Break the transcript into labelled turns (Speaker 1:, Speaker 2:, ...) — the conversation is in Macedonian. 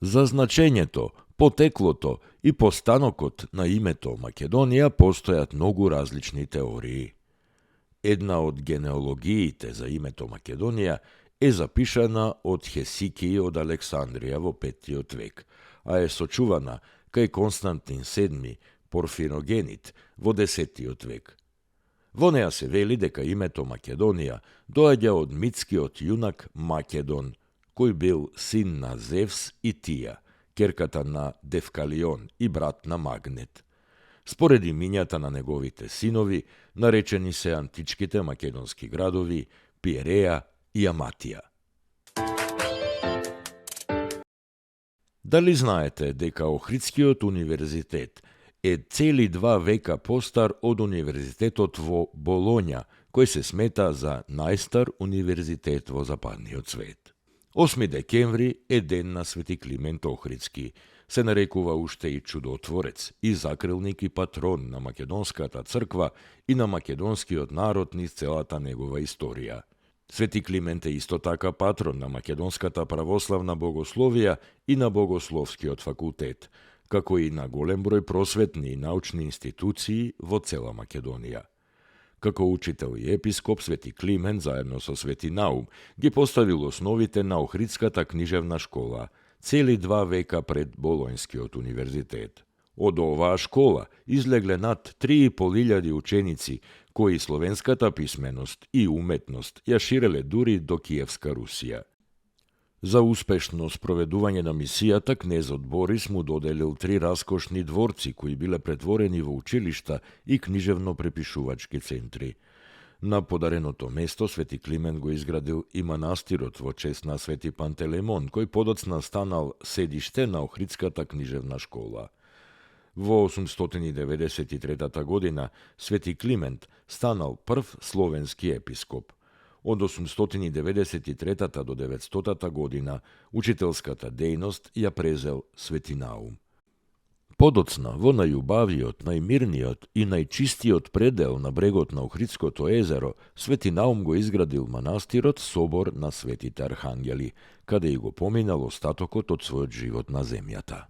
Speaker 1: За значењето, потеклото и постанокот на името Македонија постојат многу различни теории. Една од генеалогиите за името Македонија е запишана од Хесикиј од Александрија во 5 век, а е сочувана кај Константин VII Порфирогенит во 10 век. Во неа се вели дека името Македонија доаѓа од митскиот јунак Македон, кој бил син на Зевс и Тија, ќерката на Девкалион и брат на Магнет. Според имињата на неговите синови, наречени се античките македонски градови Пиреја и Аматија. Дали знаете дека Охридскиот универзитет е цели 2 века постар од универзитетот во Болоња, кој се смета за најстар универзитет во западниот свет? 8 декември е ден на Свети Климент Охридски. Се нарекува уште и чудотворец, и закрилник и патрон на македонската црква и на македонскиот народ низ целата негова историја. Свети Климент е исто така патрон на македонската православна богословија и на Богословскиот факултет, како и на голем број просветни и научни институции во цела Македонија. Како учител и епископ, Свети Климент заедно со Свети Наум ги поставил основите на Охридската книжевна школа, цели 2 века пред Болонјскиот универзитет. Од оваа школа излегле над 3.500 ученици, кои словенската писменост и уметност ја ширеле дури до Киевска Русија. За успешно спроведување на мисијата, кнезот Борис му доделил 3 раскошни дворци, кои биле претворени во училишта и книжевно-препишувачки центри. На подареното место Свети Климент го изградил и манастирот во чест на Свети Пантелеймон, кој подоцна станал седиште на Охридската книжевна школа. Во 893 година Свети Климент станал прв словенски епископ. Од 893 до 900 година учителската дејност ја презел Свети Наум. Подоцна, во најубавиот, најмирниот и најчистиот предел на брегот на Охридското езеро, Свети Наум го изградил манастирот Собор на Светите Архангели, каде и го поминал остатокот од својот живот на земјата.